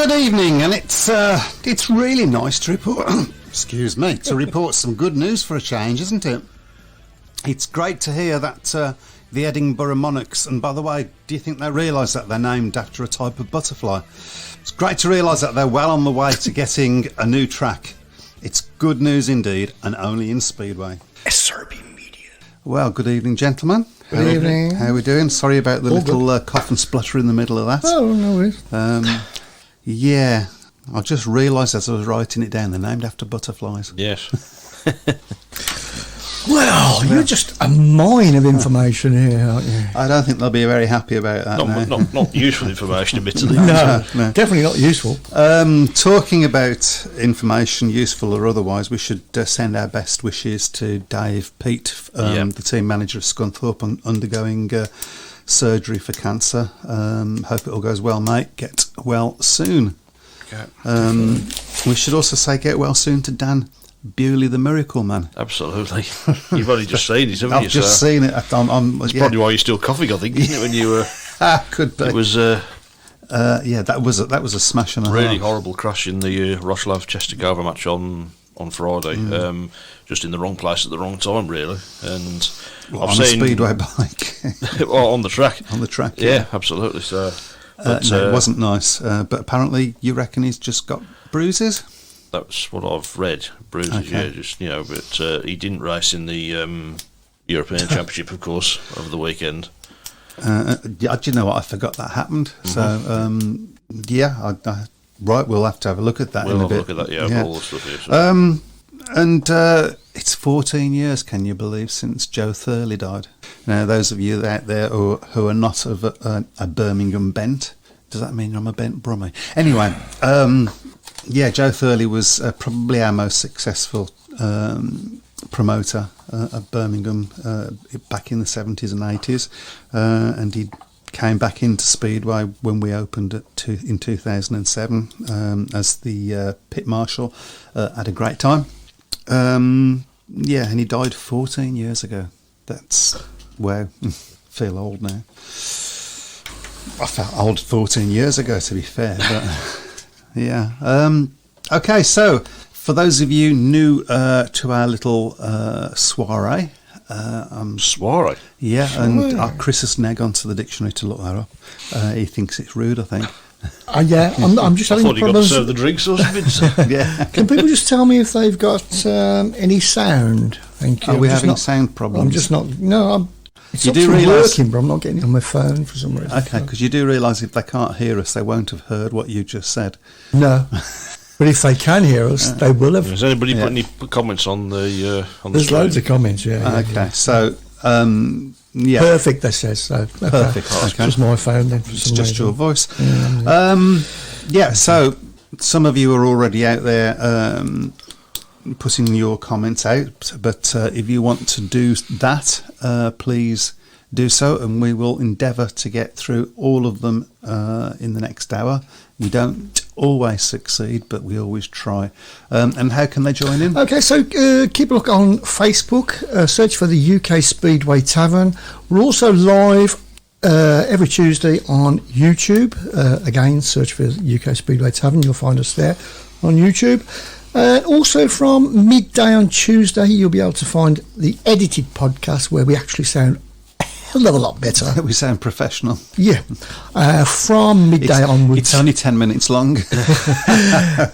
Good evening, and it's really nice to report. Excuse me, to report some good news for a change, isn't it? It's great to hear that the Edinburgh Monarchs, and by the way, do you think they realise that they're named after a type of butterfly? It's great to realise that they're well on the way to getting a new track. It's good news indeed, and only in Speedway. SRB Media. Well, good evening, gentlemen. Good evening. How are we doing? Sorry about the little cough and splutter in the middle of that. Oh, no worries. Yeah, I just realised as I was writing it down, they're named after butterflies. Yes. Well, you're just a mine of information here, aren't you? I don't think they'll be very happy about that. Not useful information, admittedly. No, definitely not useful. Talking about information, useful or otherwise, we should send our best wishes to Dave Pete, the team manager of Scunthorpe, undergoing surgery for cancer. Hope it all goes well, mate. Get well soon. Okay. We should also say get well soon to Dan Bewley, the Miracle Man. Absolutely. You've only just seen it, haven't you? I've just seen it. That's probably why you're still coughing, I think, isn't it? When you were... Could be. It was... that was a smash and a really half. horrible crash in the Rosslav-Chestikova match on Friday. Just in the wrong place at the wrong time, really. And I've seen a Speedway bike. Well, on the track. On the track, yeah, absolutely. So, no, it wasn't nice. But apparently, you reckon he's just got bruises? That's what I've read. Bruises, Okay. but he didn't race in the European Championship, of course, over the weekend. Do you know what? I forgot that happened. Mm-hmm. So, right, we'll have to have a look at that in a bit. We'll have a look at that, all the stuff here. So. And it's 14 years, can you believe, since Joe Thurley died. Now, those of you out there who are not of a Birmingham bent, does that mean I'm a bent Brummie? Anyway, Joe Thurley was probably our most successful promoter of Birmingham back in the 70s and 80s, and he came back into Speedway when we opened in 2007 as the pit marshal. Had a great time. And he died 14 years ago. That's, wow, feel old now. I felt old 14 years ago, to be fair, but yeah. Okay, so for those of you new to our little soiree, soiree? Yeah, and Chris has now gone to the dictionary to look that up. He thinks it's rude, I think. I'm just having problems. I thought he got to serve the drinks or something. Yeah. Can people just tell me if they've got any sound? Thank you. Are we having sound problems? I'm just not. No, it's you not do realise working, but I'm not getting it on my phone for some reason. Okay, because you do realise if they can't hear us, they won't have heard what you just said. No. But if they can hear us, they will have. Has anybody put any comments on the There's screen? loads of comments, yeah. Okay, so yeah, perfect. They says so. Okay. Perfect. Okay. It's just my phone then. For it's some just reason. your voice. So some of you are already out there putting your comments out, but if you want to do that, please do so, and we will endeavour to get through all of them in the next hour. We don't always succeed, but we always try. And how can they join in? Okay, so keep a look on Facebook. Search for the UK Speedway Tavern. We're also live every Tuesday on YouTube. Again, search for UK Speedway Tavern. You'll find us there on YouTube. Also from midday on Tuesday, you'll be able to find the edited podcast where we actually sound a hell of a lot better. We sound professional. Yeah. From midday onwards. It's only 10 minutes long.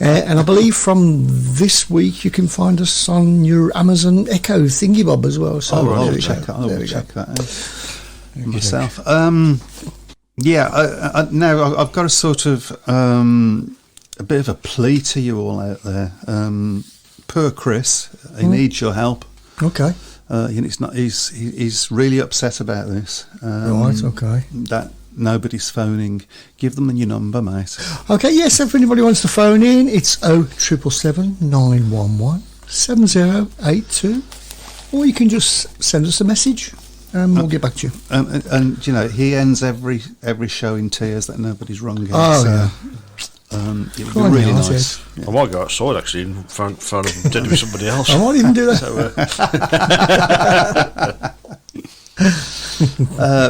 And I believe from this week you can find us on your Amazon Echo thingy bob as well. So I will check that out myself. Now I've got a sort of a bit of a plea to you all out there. Poor Chris, he needs your help. Okay. He's really upset about this. Right, okay. That nobody's phoning. Give them your number, mate. Okay, yes, if anybody wants to phone in, it's 0777 911 7082, or you can just send us a message and we'll get back to you. And you know, he ends every show in tears that nobody's rung him. Oh, yeah. It would be really nice. I might go outside actually and phone him dead with somebody else. I might even do that. So,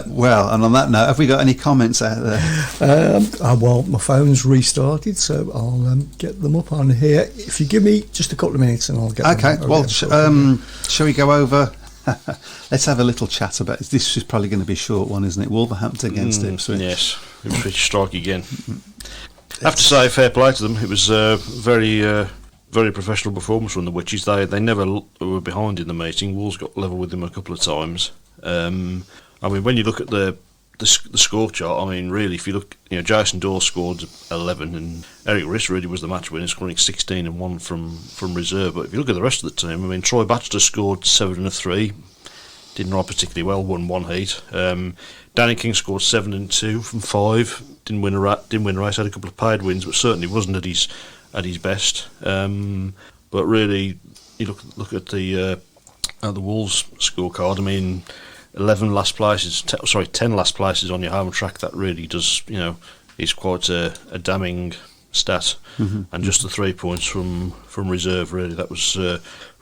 Well, and on that note, have we got any comments out there? Well, my phone's restarted, so I'll get them up on here. If you give me just a couple of minutes, and I'll get Okay, them. well, shall we go over? Let's have a little chat about it. This is probably going to be a short one, isn't it? Wolverhampton against Ipswich. Yes, Ipswich strike again. I have to say, fair play to them. It was a very professional performance from the Witches. They never were behind in the meeting. Wolves got level with them a couple of times. I mean, when you look at the score chart, I mean, really, if you look, Jason Dawes scored 11, and Eric Riss really was the match winner, scoring 16 and 1 from reserve. But if you look at the rest of the team, I mean, Troy Baxter scored 7 and 3, didn't ride particularly well, won one heat. Danny King scored 7 and 2 from 5, didn't win a race, had a couple of paid wins, but certainly wasn't at his best. But really, you look at the Wolves scorecard. I mean, 10 last places on your home track. That really does, is quite a damning stat. Mm-hmm. And just the 3 points from reserve, really, that was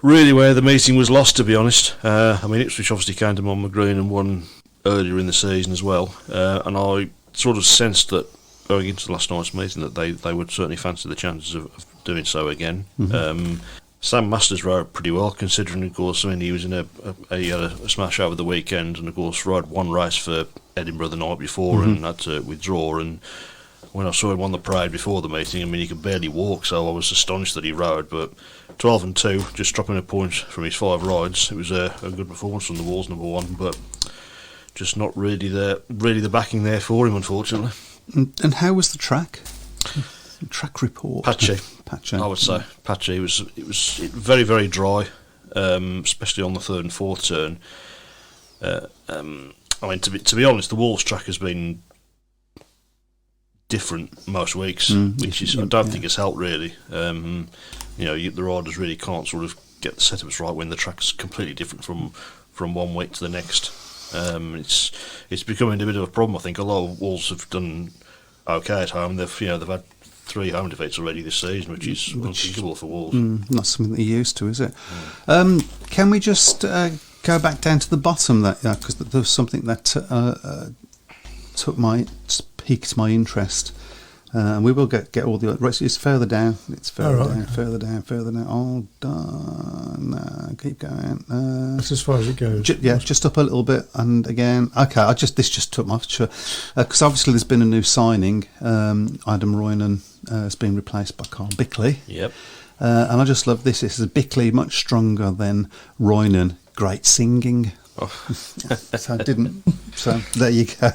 really where the meeting was lost, to be honest. I mean, Ipswich obviously came to Monmouth Green and won earlier in the season as well, and I sort of sensed that going into last night's meeting that they would certainly fancy the chances of doing so again. Mm-hmm. Sam Masters rode pretty well, considering, of course, I mean, he was in a smash over the weekend, and of course rode one race for Edinburgh the night before, mm-hmm. and had to withdraw. And when I saw him on the parade before the meeting, I mean, he could barely walk, so I was astonished that he rode. But 12 and 2, just dropping a point from his 5 rides, it was a good performance from the Wolves, number one, but just not really the backing there for him, unfortunately. And how was the track? Track report. Patchy, I would say. Patchy. It was very, very dry, especially on the third and fourth turn. I mean, to be honest, the Wolves track has been different most weeks, which is I don't think has helped really. The riders really can't sort of get the setups right when the track's completely different from one week to the next. It's becoming a bit of a problem. I think a lot of Wolves have done okay at home. They've had 3 home defeats already this season, which is unthinkable for Wolves. Not something that you're used to, is it? Can we just go back down to the bottom, because there was something that piqued my interest. And we will get all the... It's further down. It's further down. Oh, darn. No, keep going. That's as far as it goes. Just up a little bit. And again... Okay, this just took my... Because obviously there's been a new signing. Adam Roynan has been replaced by Carl Bickley. Yep. And I just love this. This is Bickley, much stronger than Roynan. Great singing. Oh. So there you go.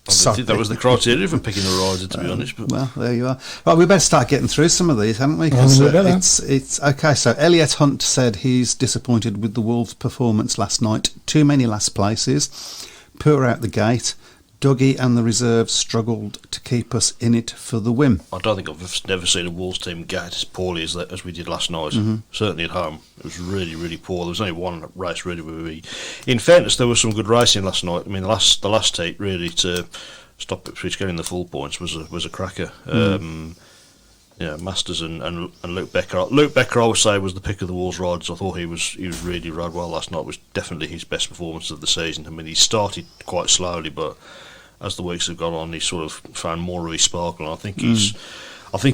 I think that was the criteria for picking a rider, to be honest. But. Well, there you are. Right, we better start getting through some of these, haven't we? Because it's okay. So Elliot Hunt said he's disappointed with the Wolves' performance last night. Too many last places, poor out the gate. Dougie and the reserves struggled to keep us in it for the win. I don't think I've never seen a Wolves team gate as poorly as we did last night. Mm-hmm. Certainly at home, it was really, really poor. There was only one race really where we. In fairness, there was some good racing last night. I mean, the last heat really to stop Ipswich getting the full points was a cracker. Masters and Luke Becker. Luke Becker, I would say, was the pick of the Wolves riders. I thought he was really rode well last night. It was definitely his best performance of the season. I mean, he started quite slowly, but as the weeks have gone on, he's sort of found more of his sparkle. And I think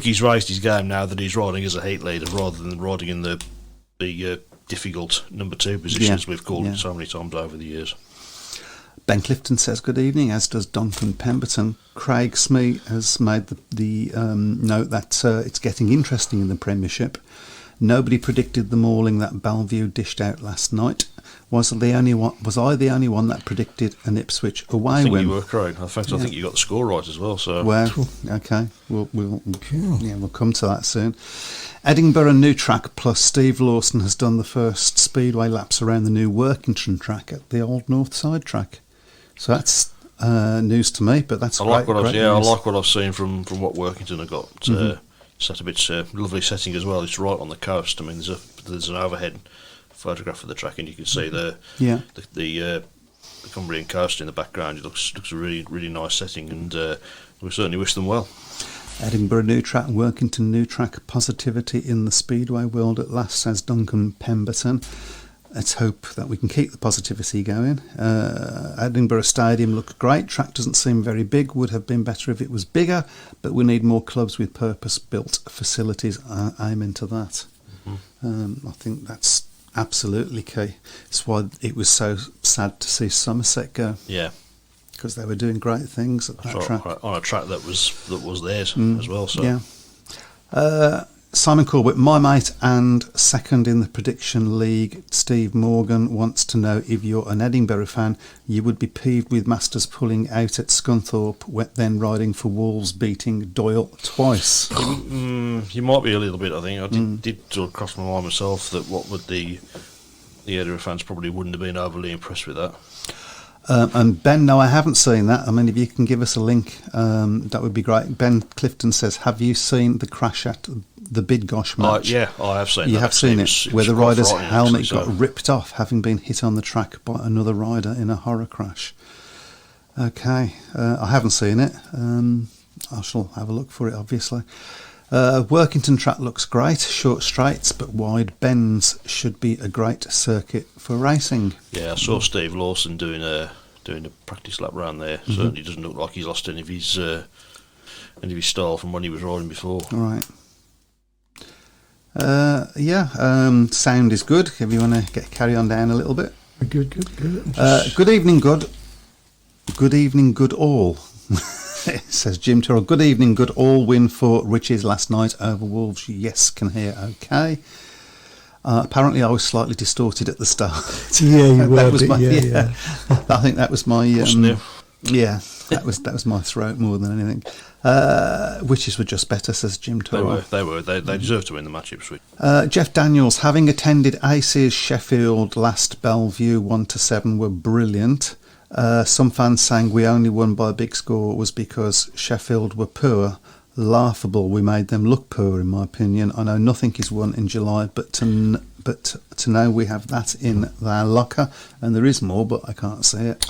he's raised his game now that he's riding as a heat leader rather than riding in the difficult number 2 positions we've called it so many times over the years. Ben Clifton says good evening, as does Duncan Pemberton. Craig Smee has made the note that it's getting interesting in the Premiership. Nobody predicted the mauling that Bellevue dished out last night. Was I the only one that predicted an Ipswich away win? I think you were, Craig. I think you got the score right as well. So okay, we'll come to that soon. Edinburgh new track plus Steve Lawson has done the first Speedway laps around the new Workington track at the old North Side track. So that's news to me, but that's I like what I've seen from what Workington have got. It's a bit lovely setting as well. It's right on the coast. I mean, there's an overhead photograph of the track, and you can see the Cumbrian coast in the background. It looks a really, really nice setting, and we certainly wish them well. Edinburgh new track, Workington new track, positivity in the Speedway world at last, says Duncan Pemberton. let's hope that we can keep the positivity going. Edinburgh Stadium looked great. Track doesn't seem very big. Would have been better if it was bigger, but we need more clubs with purpose-built facilities. Amen to that. I think that's absolutely key. It's why it was so sad to see Somerset go. Yeah. Because they were doing great things at that track. On a track that was theirs as well. So. Yeah. Simon Corbett, my mate and second in the prediction league, Steve Morgan, wants to know if you're an Edinburgh fan, you would be peeved with Masters pulling out at Scunthorpe, then riding for Wolves, beating Doyle twice. You might be a little bit, I think. I did sort of cross my mind myself that what would the Edinburgh fans probably wouldn't have been overly impressed with that. And Ben, no, I haven't seen that. I mean, if you can give us a link, that would be great. Ben Clifton says, have you seen the crash at the Bidgosh match? Yeah, I have seen that. You have seen it, where the rider's helmet got so. ripped off, having been hit on the track by another rider in a horror crash. Okay, I haven't seen it. I shall have a look for it, obviously. Workington track looks great, short straights but wide bends, should be a great circuit for racing. Yeah, I saw Steve Lawson doing a practice lap round there. Certainly doesn't look like he's lost any of his style from when he was riding before. All right. Sound is good. If you want to carry on down a little bit. Good. Good evening, good. Good evening, good all. Says Jim Turrell. Good evening, good all. Win for Riches last night over Wolves. Yes, can hear okay. Apparently I was slightly distorted at the start. Yeah, you were. That was my, yeah. I think that was my... Wasn't it? Yeah, that was my throat more than anything. Witches were just better, says Jim Turrell. They deserved to win the match, Ipswich. Jeff Daniels, having attended AC's Sheffield last Bellevue 1-7 were brilliant. Some fans saying we only won by a big score was because Sheffield were poor. Laughable. We made them look poor, in my opinion. I know nothing is won in July, but to know we have that in their locker, and there is more, but I can't see it.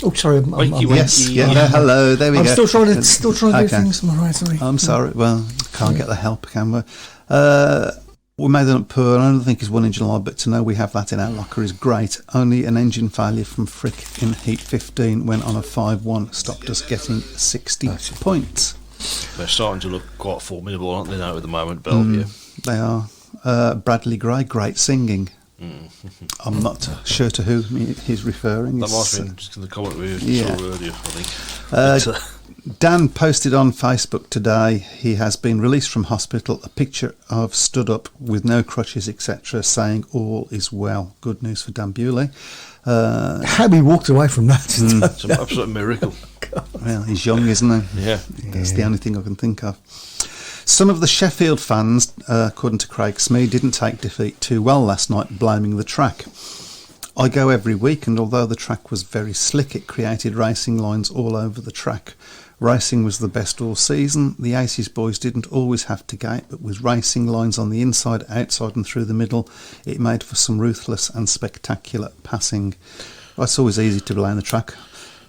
Oh, sorry. Hello. There we go. I'm still trying to do things. Am I right? Sorry. I'm sorry. Well, can't get the help, can we? We made them look poor. I don't think he's won in July, but to know we have that in our locker is great. Only an engine failure from Frick in Heat 15 went on a 5-1 stopped us getting 60 points. They're starting to look quite formidable, aren't they, now at the moment, Bellevue? They are. Bradley Gray, great singing. I'm not sure to who he's referring. That might have been the comment we saw earlier, I think. Dan posted on Facebook today he has been released from hospital, a picture of stood up with no crutches, etc., saying all is well. Good news for Dan Bewley. How he walked away from that. It's an absolute miracle. Well, he's young, isn't he? Yeah. That's the only thing I can think of. Some of the Sheffield fans, according to Craig Smee, didn't take defeat too well last night, blaming the track. I go every week, and although the track was very slick, it created racing lines all over the track. Racing was the best all season. The Aces boys didn't always have to gate, but with racing lines on the inside, outside and through the middle, it made for some ruthless and spectacular passing. Well, it's always easy to blame the track.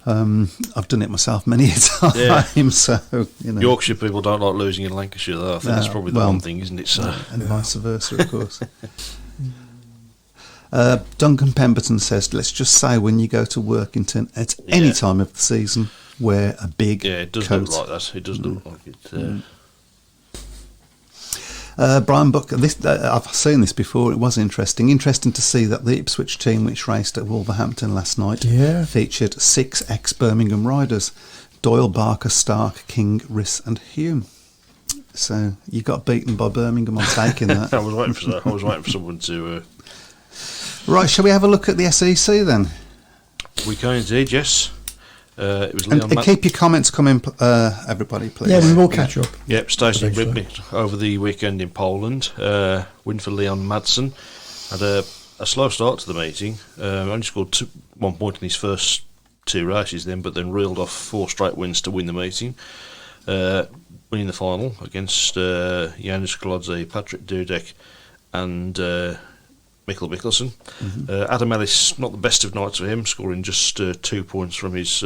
I've done it myself many a time, yeah. So you know. Yorkshire people don't like losing in Lancashire, though. I think that's probably the one thing, isn't it? So. And vice versa, of course. Duncan Pemberton says, let's just say when you go to Workington at any time of the season, wear a big it does coat. look like that. It does look like it. Brian Buck, I've seen this before. It was interesting. Interesting to see that the Ipswich team, which raced at Wolverhampton last night, featured 6 ex-Birmingham riders: Doyle, Barker, Stark, King, Riss and Hume. So you got beaten by Birmingham on taking that. I was waiting for that. I was waiting for someone to... Right, shall we have a look at the SEC then? We can indeed, yes. It was and keep your comments coming, everybody, please. Yeah, we will catch up. Yep, Stacey Ripley over the weekend in Poland. Win for Leon Madsen. Had a slow start to the meeting. Only scored 1 point in his first 2 races but then reeled off 4 straight wins to win the meeting. Winning the final against Janusz Kolodze, Patrick Dudek and Mikkel Mikkelsen. Adam Ellis, not the best of nights for him, scoring just 2 points from his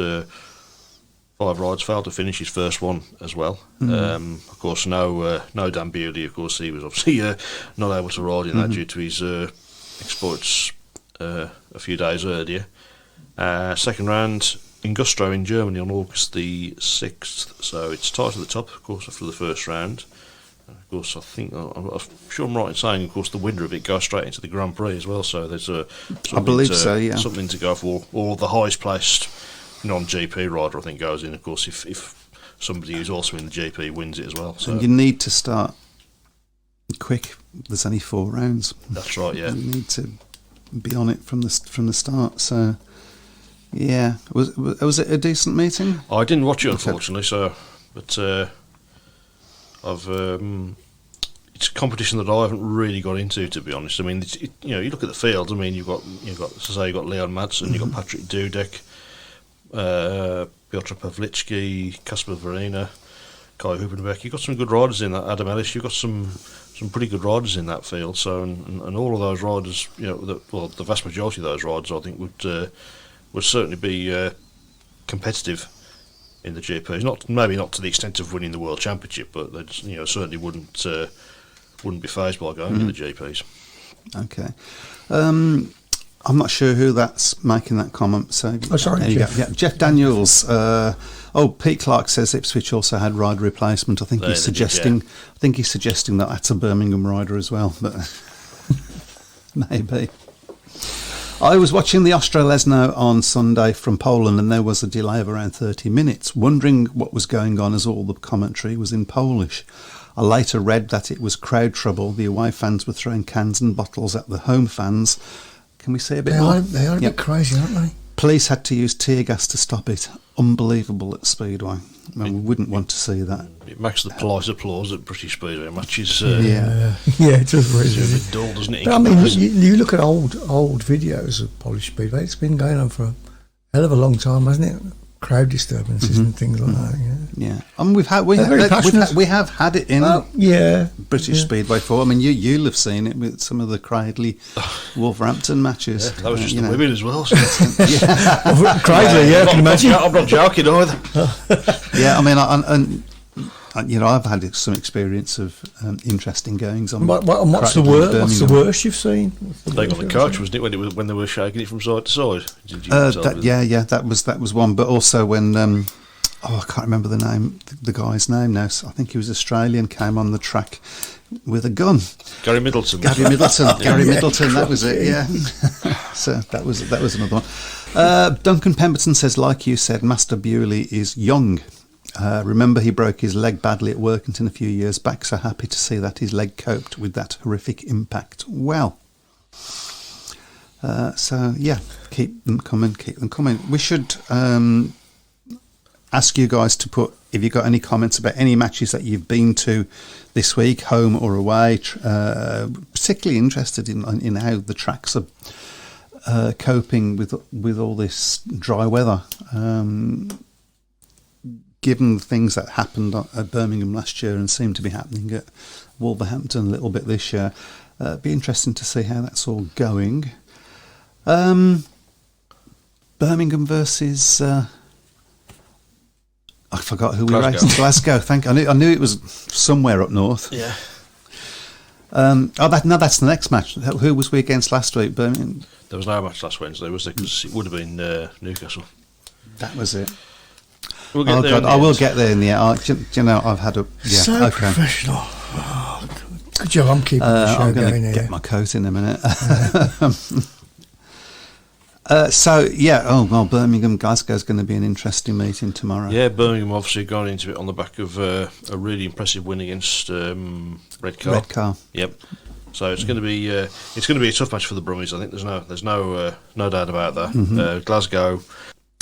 5 rides, failed to finish his first one as well. Of course, no Dan Bewley. Of course, he was obviously not able to ride in that due to his exploits a few days earlier. Second round in Güstrow in Germany on August the 6th. So it's tied to the top, of course, after the first round. Of course, I'm sure I'm right in saying, of course, the winner of it goes straight into the Grand Prix as well. So there's I believe so, yeah. Something to go for, or the highest placed non-GP rider, I think, goes in. Of course, if somebody who's also in the GP wins it as well. So and you need to start quick. There's only 4 rounds. That's right. Yeah, you need to be on it from the start. So yeah, was it a decent meeting? I didn't watch it, unfortunately. So, but it's a competition that I haven't really got into, to be honest. I mean, you look at the field. I mean, you've got Leon Madsen, you've got Patrick Dudek, Piotr Pawlicki, Kasper Verena, Kai Hubenbeck. You've got some good riders in that. Adam Ellis. You've got some pretty good riders in that field. So, and all of those riders, the vast majority of those riders, I think would certainly be competitive in the GPs. Maybe not to the extent of winning the World Championship, but they certainly wouldn't be phased by going in the GPs. Okay. I'm not sure who that's making that comment. So, sorry, Jeff. Yeah, Jeff Daniels. Pete Clark says Ipswich also had rider replacement. I think he's suggesting. I think he's suggesting that that's a Birmingham rider as well, but maybe. I was watching the Austro-Lesno on Sunday from Poland, and there was a delay of around 30 minutes, wondering what was going on as all the commentary was in Polish. I later read that it was crowd trouble. The away fans were throwing cans and bottles at the home fans. Can we say a bit more? They are a bit crazy, aren't they? Police had to use tear gas to stop it. Unbelievable at Speedway. We wouldn't want to see that. It makes the polite applause at British Speedway matches. Yeah, it does really. It's a bit dull, doesn't it? But I mean, you look at old videos of Polish Speedway. It's been going on for a hell of a long time, hasn't it? Crowd disturbances and things like that. Yeah. I mean, we have had it in British Speedway before. I mean, you'll have seen it with some of the Cradley Wolverhampton matches. Yeah, that was just the women as well. So. Cradley, I can imagine. I'm not joking either. Yeah, I mean, I've had some experience of interesting goings on. What's the worst you've seen? They got the coach, wasn't it, when they were shaking it from side to side? That was one. But also when I can't remember the guy's name now. So I think he was Australian. Came on the track with a gun. Gary Middleton. Middleton. That was it. Yeah. So that was another one. Duncan Pemberton says, like you said, Master Bewley is young. Remember, he broke his leg badly at Workington a few years back, so happy to see that his leg coped with that horrific impact well. Keep them coming. We should ask you guys to put, if you've got any comments about any matches that you've been to this week, home or away, particularly interested in how the tracks are coping with all this dry weather. Given the things that happened at Birmingham last year and seem to be happening at Wolverhampton a little bit this year, it'd be interesting to see how that's all going. Birmingham versus I forgot who we raced. Glasgow. I knew it was somewhere up north. Yeah. That's the next match. Who was we against last week? Birmingham. There was no match last Wednesday, was there? Because it would have been Newcastle. That was it. We'll get there. I will get there in the end. I've had a professional. Oh, good job. I'm keeping the show I'm going going to here. get my coat in a minute. Birmingham Glasgow is going to be an interesting meeting tomorrow. Yeah, Birmingham obviously gone into it on the back of a really impressive win against Redcar. Yep. So it's going to be a tough match for the Brummies. I think there's no doubt about that. Mm-hmm. Glasgow.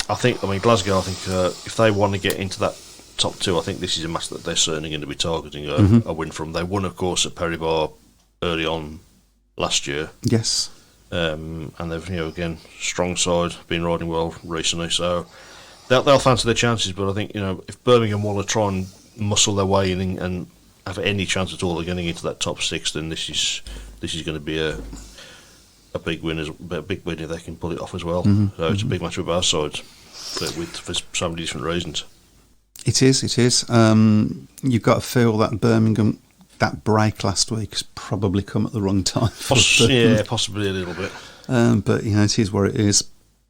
I think if they want to get into that top two, I think this is a match that they're certainly going to be targeting a win from. They won, of course, at Perrybar early on last year. Yes. And they've, again, strong side, been riding well recently, so they'll fancy their chances. But I think, if Birmingham want to try and muscle their way in and have any chance at all of getting into that top 6, then this is going to be a big win if they can pull it off as well. Mm-hmm. So it's a big match with both sides, but for so many different reasons. It is. You've got to feel that Birmingham, that break last week has probably come at the wrong time. Possibly a little bit. But, it is what it is.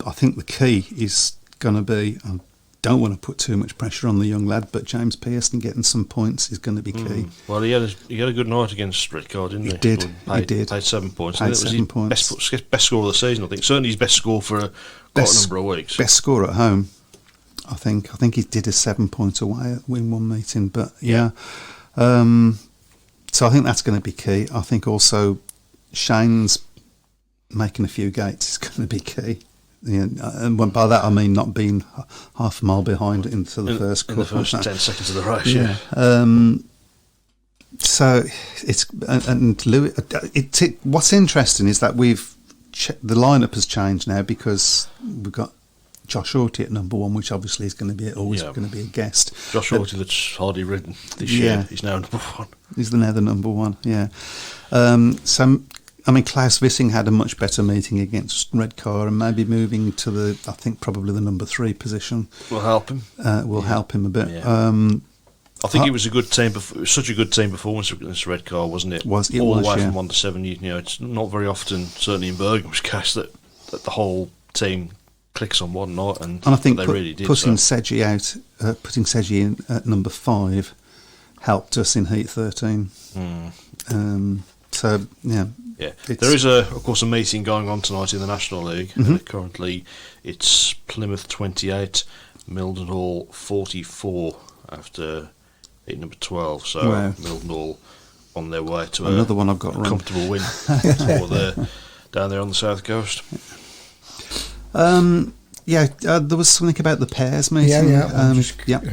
I think the key is going to be, I don't want to put too much pressure on the young lad, but James Pearson getting some points is going to be key. Well, he had a good night against Redcar, didn't he? He did. Paid 7 points. Paid It was 7 points. Best score of the season, I think. Certainly his best score for quite a number of weeks. Best score at home. I think he did a 7 point away at Win One meeting, but yeah. So I think that's going to be key. I think also Shane's making a few gates is going to be key. Yeah, and by that I mean not being half a mile behind into the first in the first 10 seconds of the race. Yeah. So it's and Louis. What's interesting is that the lineup has changed now because we've got Josh Hawty at number 1, which obviously is going to be always going to be a guest. Josh Hawty, that's hardly ridden this year. He's now number 1. He's now the number 1. Yeah. Klaus Wissing had a much better meeting against Redcar, and maybe moving to probably the number 3 position will help him. Help him a bit. Yeah. I think it was a good team. It was such a good team performance against Redcar, wasn't it? All the way from 1 to 7. It's not very often, certainly in Birmingham's case, that the whole team clicks on one night, and I think they really did. Putting Seji in at number 5 helped us in Heat 13. So yeah. Yeah, there is of course a meeting going on tonight in the National League. Currently, it's Plymouth 28, Mildenhall 44 after heat number 12. So Mildenhall on their way to another one I've got comfortable win down there on the south coast. There was something about the pairs meeting.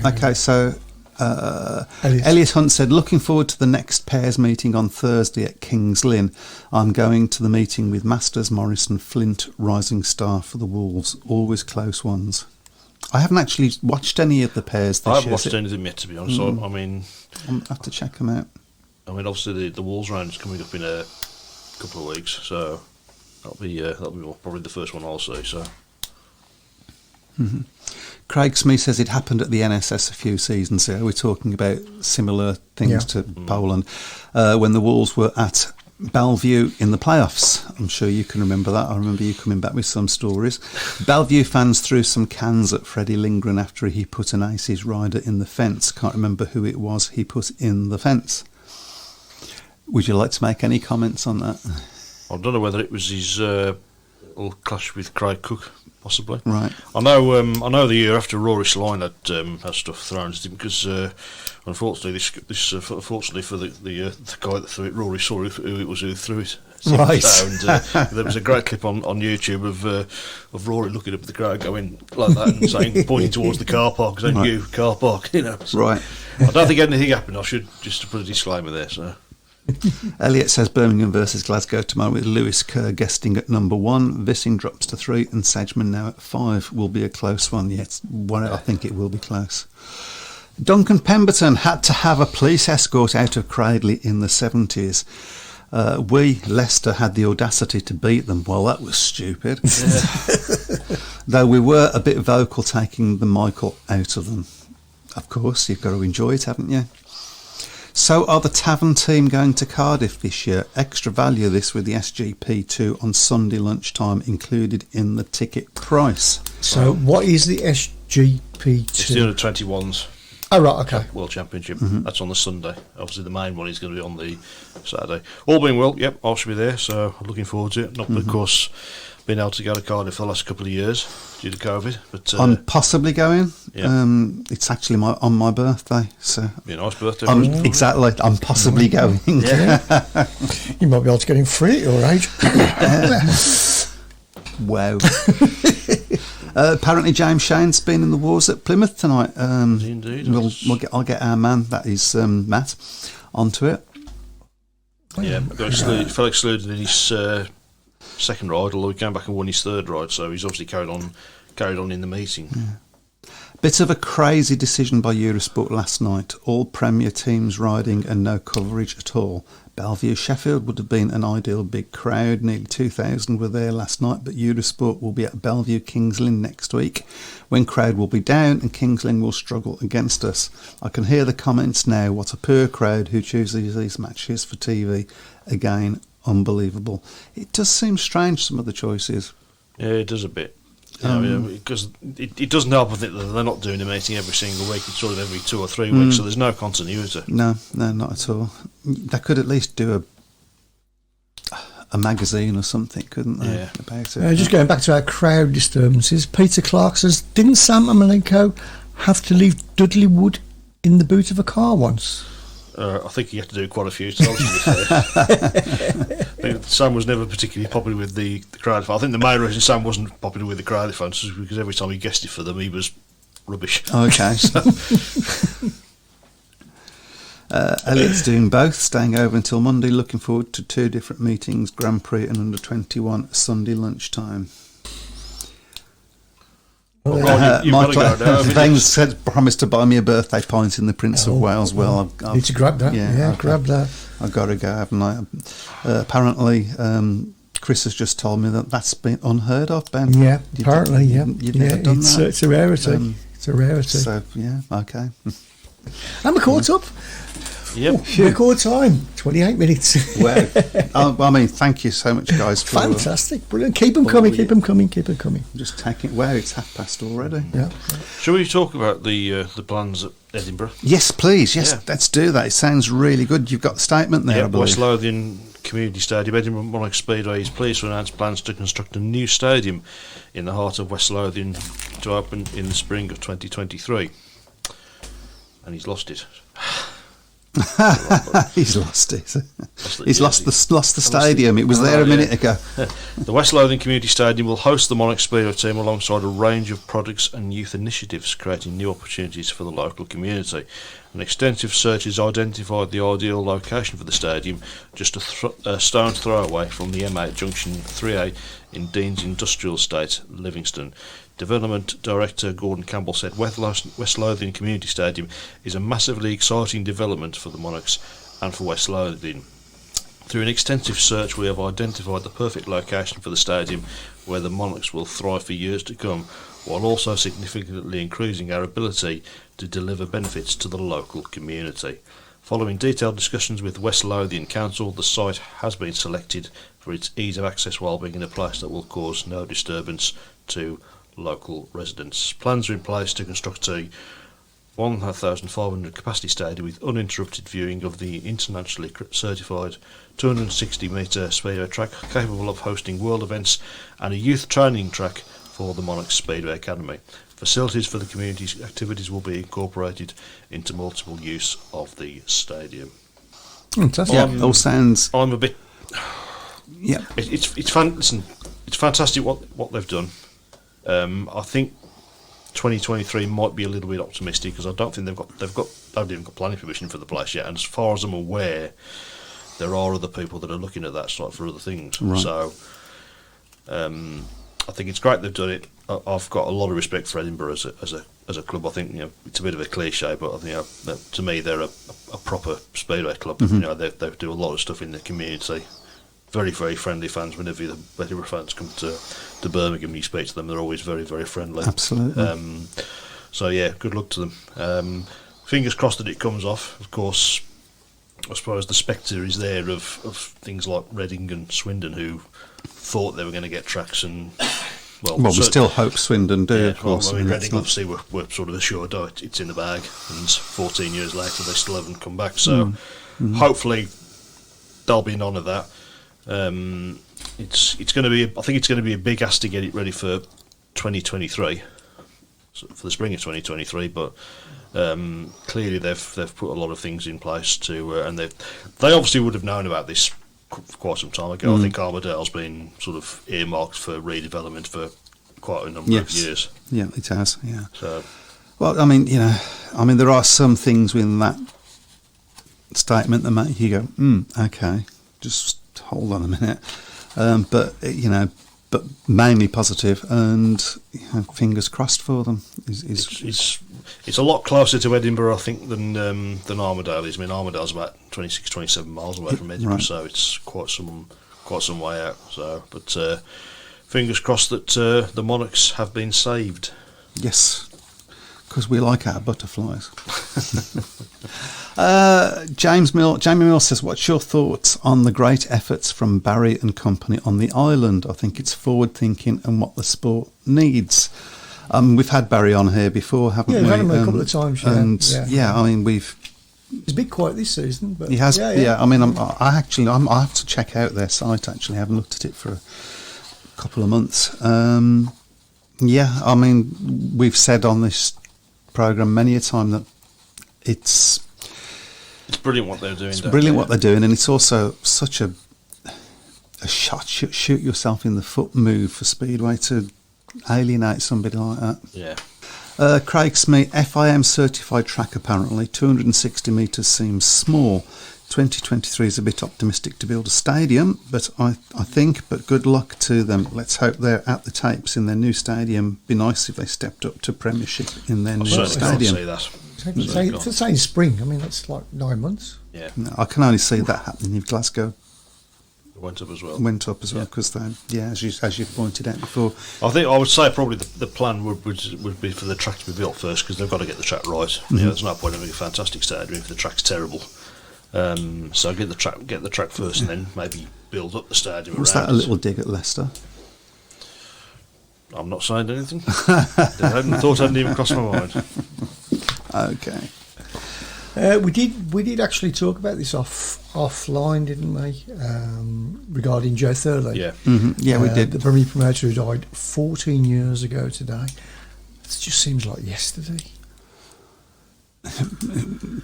Okay, so Elliot Hunt said, looking forward to the next pairs meeting on Thursday at Kings Lynn. I'm going to the meeting with Masters, Morrison, Flint, Rising Star for the Wolves. Always close ones. I haven't actually watched any of the pairs this year. I haven't watched any of them yet, to be honest. I'll have to check them out. Obviously the Wolves round is coming up in a couple of weeks, so that'll be probably the first one I'll see. So. Craig Smith says it happened at the NSS a few seasons ago. We're talking about similar things to Poland when the Wolves were at Bellevue in the playoffs. I'm sure you can remember that. I remember you coming back with some stories. Bellevue fans threw some cans at Freddie Lindgren after he put an Aces rider in the fence. Can't remember who it was he put in the fence. Would you like to make any comments on that? I don't know whether it was his little clash with Craig Cook. Possibly, right. I know the year after Rory Sline had stuff thrown at him because unfortunately, fortunately for the guy that threw it, Rory saw who it was who threw it. Right. And there was a great clip on YouTube of Rory looking up at the crowd, going like that and saying, pointing towards the car park, saying, right. "You car park," So right. I don't think anything happened. I should just put a disclaimer there. So. Elliot says Birmingham versus Glasgow tomorrow with Lewis Kerr guesting at number 1. Vissing drops to 3 and Sedgman now at 5. Will be a close one. Yes, I think it will be close. Duncan Pemberton had to have a police escort out of Cradley in the 70s. Leicester, had the audacity to beat them. Well, that was stupid. Yeah. Though we were a bit vocal taking the Michael out of them. Of course, you've got to enjoy it, haven't you? So are the Tavern team going to Cardiff this year? Extra value this with the SGP2 on Sunday lunchtime included in the ticket price. So what is the SGP2? It's the under-21s. Oh, right, okay. World Championship. That's on the Sunday. Obviously the main one is going to be on the Saturday. All being well, yep, I should be there, so I'm looking forward to it. Not, of course, been able to go to Cardiff for the last couple of years due to COVID. But I'm possibly going. Yeah. It's actually on my birthday. So be a nice birthday. Exactly. I'm possibly going. Yeah. You might be able to get in free at your age. Wow. Apparently James Shane's been in the wars at Plymouth tonight. Indeed. I'll get our man, that is Matt, onto it. Yeah, fell excluded in his second ride, although he came back and won his third ride, so he's obviously carried on in the meeting. Yeah. Bit of a crazy decision by Eurosport last night. All Premier teams riding and no coverage at all. Bellevue Sheffield would have been an ideal big crowd. Nearly 2,000 were there last night, but Eurosport will be at Bellevue Kings Lynn next week, when crowd will be down and Kings Lynn will struggle against us. I can hear the comments now. What a poor crowd who chooses these matches for TV. Again, unbelievable. It does seem strange, some of the choices. Yeah, it does a bit. Because it doesn't help, I think, that they're not doing a meeting every single week. It's sort of every 2 or 3 weeks, so there's no continuity. No, not at all. They could at least do a magazine or something, couldn't they? Yeah. About it. Just going back to our crowd disturbances, Peter Clark says, didn't Sam Malenko have to leave Dudley Wood in the boot of a car once? I think he had to do quite a few times, to be fair. I think Sam was never particularly popular with the crowd. I think the main reason Sam wasn't popular with the crowd fans was because every time he guested for them, he was rubbish. Okay. Elliot's doing both, staying over until Monday, looking forward to 2 different meetings, Grand Prix and Under 21, Sunday lunchtime. Michael said promised to buy me a birthday pint in the Prince of Wales. Well, I've need to grab that. Yeah, grab that. I've got to go, haven't I? Apparently, Chris has just told me that's been unheard of, Ben. Yeah, apparently, You've never done that. It's a rarity. It's a rarity. So, yeah, okay. And we're caught up. Yep. Record time, 28 minutes. Wow. I mean, thank you so much, guys. For, Fantastic, brilliant. Keep them coming, keep them coming, keep them coming. Just taking. Wow, it's past already. Yeah. Shall we talk about the plans at Edinburgh? Yes, please. Yes, let's do that. It sounds really good. You've got the statement there, I believe. West Lothian Community Stadium. Edinburgh Monarch Speedway is pleased to announce plans to construct a new stadium in the heart of West Lothian to open in the spring of 2023. And he's lost it. He's lost it. He's lost the stadium. It was there a minute ago. The West Lothian Community Stadium will host the Monarch Speedway team alongside a range of products and youth initiatives, creating new opportunities for the local community. An extensive search has identified the ideal location for the stadium, just a stone's throw away from the M8 Junction 3A in Dean's Industrial Estate, Livingston. Development Director Gordon Campbell said West Lothian Community Stadium is a massively exciting development for the Monarchs and for West Lothian. Through an extensive search, we have identified the perfect location for the stadium where the Monarchs will thrive for years to come, while also significantly increasing our ability to deliver benefits to the local community. Following detailed discussions with West Lothian Council, the site has been selected for its ease of access while being in a place that will cause no disturbance to local residents. Plans are in place to construct a 1,500 capacity stadium with uninterrupted viewing of the internationally certified 260 metre speedway track, capable of hosting world events, and a youth training track for the Monarch Speedway Academy. Facilities for the community's activities will be incorporated into multiple use of the stadium. Fantastic. Yeah, all sounds. I'm a bit. Yeah, it's fun. Listen, it's fantastic what they've done. I think 2023 might be a little bit optimistic because I don't think they haven't even got planning permission for the place yet. And as far as I'm aware, there are other people that are looking at that site for other things. Right. So I think it's great they've done it. I've got a lot of respect for Edinburgh as a club. I think it's a bit of a cliche, but I think to me they're a proper speedway club. Mm-hmm. They do a lot of stuff in the community. Very, very friendly fans. Whenever the Edinburgh fans come to Birmingham, you speak to them, they're always very, very friendly. Absolutely. So yeah, good luck to them. Fingers crossed that it comes off. Of course, I suppose the spectre is there of things like Reading and Swindon, who thought they were going to get tracks, and we still hope Swindon do. Yeah, of course. Reading obviously we're sort of assured it's in the bag, and 14 years later they still haven't come back. So hopefully there'll be none of that. It's going to be. I think it's going to be a big ask to get it ready for 2023, for the spring of 2023. But clearly they've put a lot of things in place to, and they obviously would have known about this quite some time ago. I think Armadale's been sort of earmarked for redevelopment for quite a number of years. Yeah, it has. Yeah. So, well, I mean, there are some things within that statement that make you go, okay, just hold on a minute. But but mainly positive, and fingers crossed for them. It's a lot closer to Edinburgh, I think, than Armadale is. I mean, Armadale's about 26, 27 miles away from Edinburgh, Right. so it's quite some way out. So, but fingers crossed that the Monarchs have been saved. Yes, because we like our butterflies. Jamie Mill says, what's your thoughts on the great efforts from Barry and company on the island? I think it's forward thinking and what the sport needs. We've had Barry on here before, haven't we? Yeah, we've had him a couple of times. Yeah. And yeah. I mean, we've. It's a bit quiet this season, but He has, yeah. I mean, I have to check out their site. Actually, I haven't looked at it for a couple of months. Yeah, I mean, we've said on this program many a time that it's brilliant what they're doing. It's brilliant what they're doing, and it's also such a shoot yourself in the foot move for Speedway to alienate somebody like that. Yeah. Craig Smith, FIM certified track apparently. 260 metres seems small. 2023 is a bit optimistic to build a stadium, but I think, but good luck to them. Let's hope they're at the tapes in their new stadium. Be nice if they stepped up to Premiership in their new stadium. Can't see that. It's saying spring. I mean, that's like 9 months. Yeah. No, I can only see that happening if Glasgow Went up as well. Because they, as you pointed out before. I would say probably the plan would be for the track to be built first, because they've got to get the track right. Mm-hmm. There's no point having a fantastic stadium if the track's terrible. So get the track first, and then maybe build up the stadium. Was that a little dig at Leicester? I'm not saying anything. I hadn't even crossed my mind. Okay. We did actually talk about this offline, didn't we? Regarding Joe Thurley. Yeah. Mm-hmm. Yeah, we did. The Premier promoter who died 14 years ago today. It just seems like yesterday.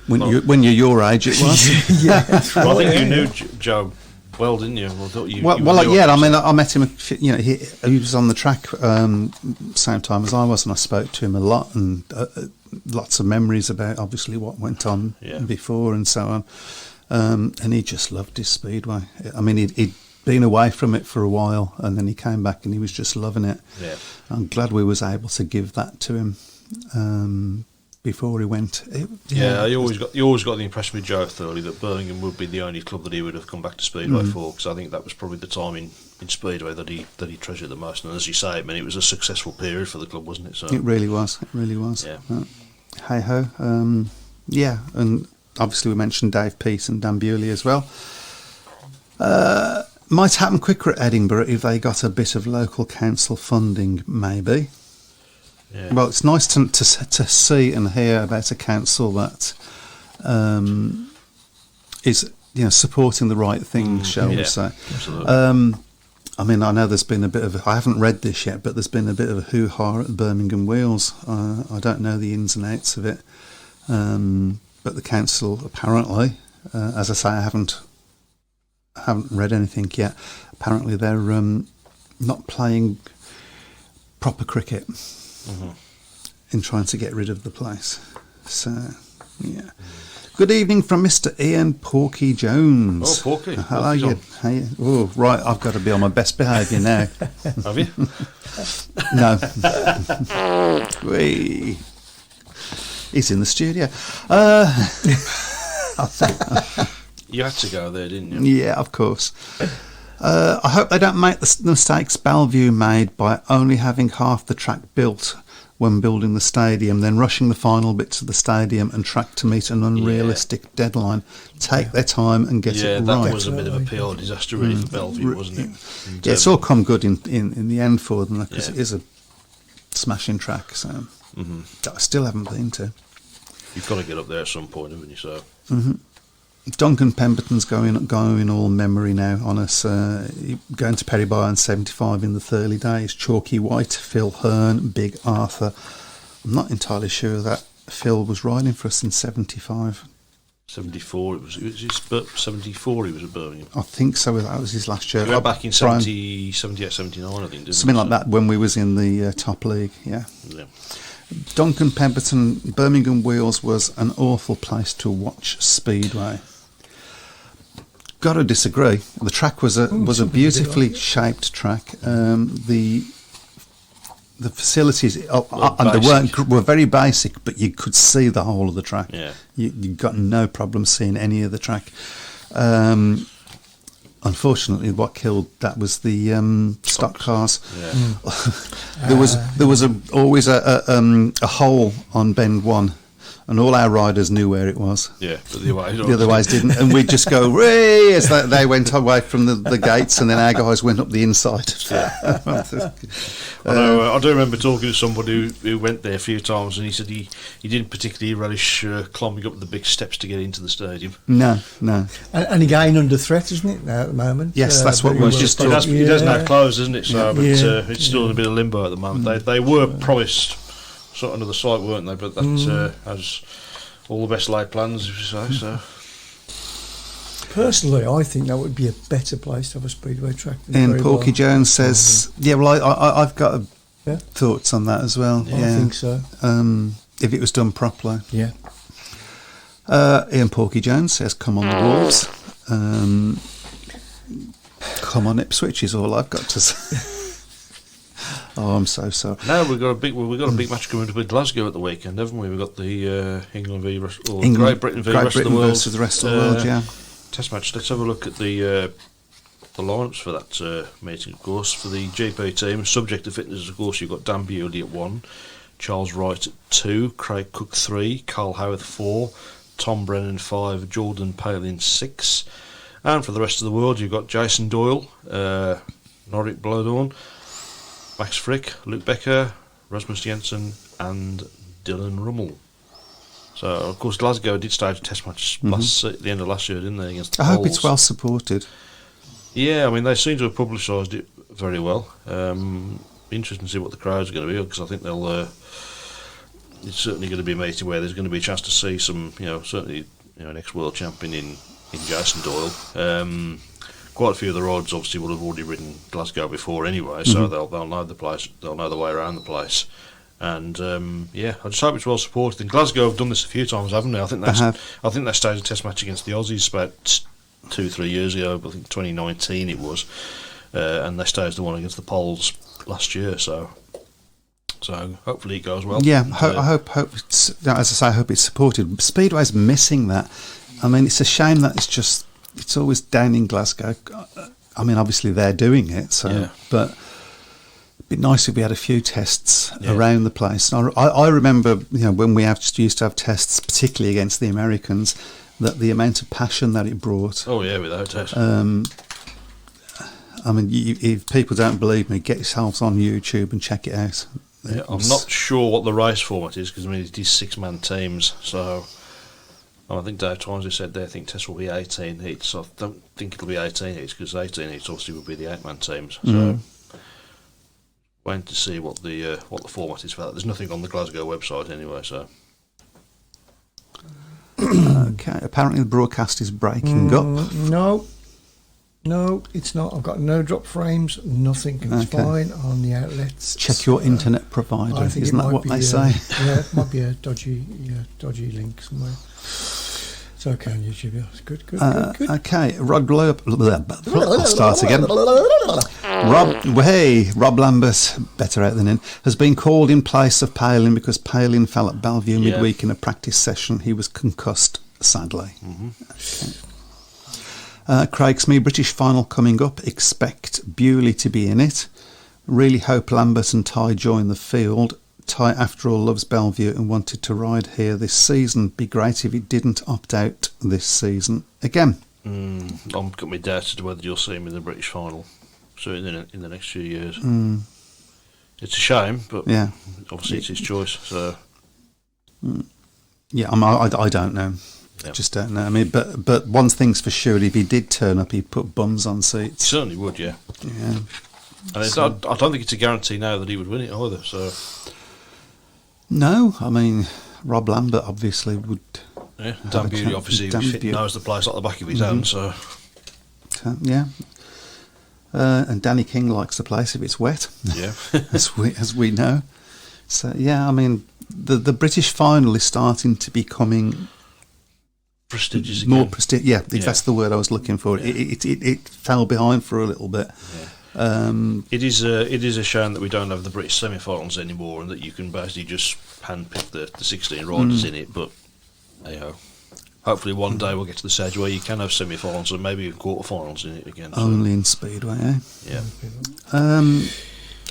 When you're your age, it was. Yeah, that's right. Well, I think you knew Joe well, didn't you? I mean, I met him. He was on the track same time as I was, and I spoke to him a lot, and lots of memories about obviously what went on before and so on. And he just loved his Speedway. I mean, he'd been away from it for a while, and then he came back, and he was just loving it. Yeah. I'm glad we was able to give that to him. Before he went, you always got the impression with Joe Thurley that Birmingham would be the only club that he would have come back to Speedway for, because I think that was probably the time in Speedway that he treasured the most. And as you say, I mean, it was a successful period for the club, wasn't it? So it really was. Yeah. Hey ho. And obviously we mentioned Dave Peace and Dan Bewley as well. Might happen quicker at Edinburgh if they got a bit of local council funding, maybe. Yeah. Well, it's nice to see and hear about a council that is supporting the right things, shall we say. Absolutely. I mean, I know there's been a bit of I haven't read this yet, but there's been a bit of a hoo-ha at the Birmingham Wheels. I don't know the ins and outs of it, but the council apparently, as I say, I haven't read anything yet. Apparently, they're not playing proper cricket. Mm-hmm. In trying to get rid of the place. So, yeah. Good evening from Mr. Ian Porky Jones. Oh, Porky. Hello, you. Oh, right, I've got to be on my best behaviour now. Have you? No. He's in the studio. You had to go there, didn't you? Yeah, of course. I hope they don't make the mistakes Bellevue made by only having half the track built when building the stadium, then rushing the final bits of the stadium and track to meet an unrealistic deadline. Take their time and get it right. Yeah, that was a bit of a PR disaster really for Bellevue, wasn't it? And, it's all come good in the end for them, because it is a smashing track. So that I still haven't been to. You've got to get up there at some point, haven't you? So. Mm-hmm. Duncan Pemberton's going all memory now on us. Going to Perry Bar in 75 in the early days. Chalky White, Phil Hearn, Big Arthur. I'm not entirely sure that Phil was riding for us in 75. 74, it was 74 he was at Birmingham. I think so, that was his last year. He went back in 78, 79, I think, didn't something like that, when we was in the top league, yeah. Duncan Pemberton, Birmingham Wheels was an awful place to watch Speedway. got to disagree. The track was a beautifully shaped track. The facilities were very basic, but you could see the whole of the track. Yeah. You got no problem seeing any of the track. Unfortunately, what killed that was the stock cars. Yeah. There was always a hole on bend 1. And all our riders knew where it was. Yeah, but the other ways didn't. And we'd just go, "Ree!" as they went away from the gates, and then our guys went up the inside. Yeah. I do remember talking to somebody who went there a few times, and he said he didn't particularly relish climbing up the big steps to get into the stadium. No. And again, under threat, isn't it, now at the moment? Yes, that's what we was just talking. It does now close, isn't it? So, but it's still in a bit of limbo at the moment. They were promised sort of another site, weren't they? But that has all the best laid plans, if you say so. Personally, I think that would be a better place to have a speedway track. And Porky Jones says, "Yeah, well, I've got thoughts on that as well. I think so. If it was done properly." Yeah. Ian Porky Jones says, "Come on the Wolves." Come on Ipswich is all I've got to say. Oh, I'm so sorry. No, we've got a big match coming up with Glasgow at the weekend, haven't we? We've got the England v Great Britain v rest of the world versus the rest of the world. Yeah. Test match. Let's have a look at the lineups for that meeting. Of course, for the GP team, subject to fitness, of course, you've got Dan Bewley at 1, Charles Wright at 2, Craig Cook 3, Carl Howarth 4, Tom Brennan 5, Jordan Palin 6, and for the rest of the world, you've got Jason Doyle, Norrick Blodorn, Max Frick, Luke Becker, Rasmus Jensen, and Dylan Rummel. So, of course, Glasgow did stage a test match at the end of last year, didn't they, against the I hope Poles. it's well supported. Yeah, I mean, they seem to have publicised it very well. Interesting to see what the crowd's going to be, because I think it's certainly going to be a meeting where there's going to be a chance to see some, certainly, an ex-world champion in Jason Doyle. Quite a few of the riders obviously will have already ridden Glasgow before anyway, so they'll know the place, they'll know the way around the place. And I just hope it's well supported. And Glasgow have done this a few times, haven't they? I think they staged a test match against the Aussies about 2-3 years ago. I think 2019 it was, and they staged the one against the Poles last year. So hopefully it goes well. Yeah, I hope it's, as I say, I hope it's supported. Speedway's missing that. I mean, it's a shame that it's always down in Glasgow. I mean, obviously they're doing it, but it'd be nice if we had a few tests around the place. I remember, when we used to have tests, particularly against the Americans, that the amount of passion that it brought. Oh yeah, without test. I mean, if people don't believe me, get yourselves on YouTube and check it out. Yeah, I'm not sure what the race format is, because I mean it is 6-man teams, so. I think Dave Tynes said they think tests will be 18 heats. I don't think it'll be 18 heats, because 18 heats obviously will be the 8-man teams. So waiting to see what the format is for that. There's nothing on the Glasgow website anyway. So okay, apparently the broadcast is breaking up. No, it's not. I've got no drop frames, nothing. It's fine on the outlets. Check your internet provider. Isn't that what they say? Yeah, it might be a dodgy link somewhere. It's okay on YouTube. Yeah. It's good. Okay, I'll start again. Rob Lambert, better out than in, has been called in place of Palin because Palin fell at Bellevue midweek in a practice session. He was concussed, sadly. Okay. Craig Smee, British final coming up. Expect Bewley to be in it. Really hope Lambert and Ty join the field. Ty, after all, loves Bellevue and wanted to ride here this season. Be great if he didn't opt out this season again. I'm got my doubts as to whether you'll see him in the British final, certainly in the next few years. It's a shame, but obviously it's his choice. So I don't know. Yeah. Just don't know. I mean, but one thing's for sure: if he did turn up, he'd put bums on seats. He certainly would, yeah. Yeah. And I don't think it's a guarantee now that he would win it either. So. No, I mean, Rob Lambert obviously would. Yeah, Dan Bewley obviously knows the place like the back of his hand, so. Yeah. And Danny King likes the place if it's wet. Yeah. as we know. So, yeah, I mean, the British final is starting to becoming prestigious more again. prestigious. Yeah, that's the word I was looking for. Yeah. It fell behind for a little bit. Yeah. It is a shame that we don't have the British semi-finals anymore, and that you can basically just handpick the 16 riders in it. But hey-ho. Hopefully one day we'll get to the stage where you can have semi-finals and maybe quarter-finals in it again. Only in Speedway, eh? Yeah.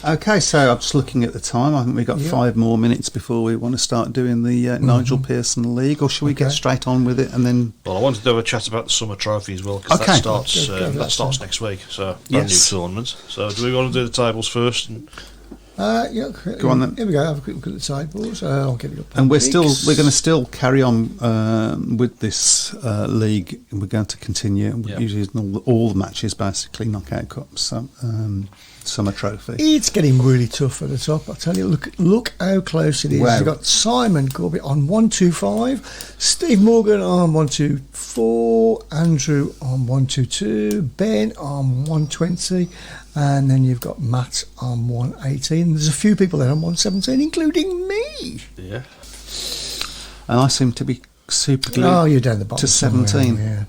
Okay, so I'm just looking at the time. I think we've got 5 more minutes before we want to start doing the Nigel Pearson League, or should we get straight on with it and then... Well, I wanted to have a chat about the Summer Trophy as well, because that starts next week, so brand new tournament. So do we want to do the tables first? Go on then. Here we go. Have a quick look at the tables. I'll get it up. And we're going to still carry on with this league. We're going to continue. We're using all the matches, basically, knockout cups, Summer Trophy. It's getting really tough at the top. I tell you, look how close it is. Wow. You've got Simon Corbett on 125, Steve Morgan on 124, Andrew on 122, Ben on 120, and then you've got Matt on 118. There's a few people there on 117, including me. Yeah. And I seem to be super glued you're down the bottom to 17.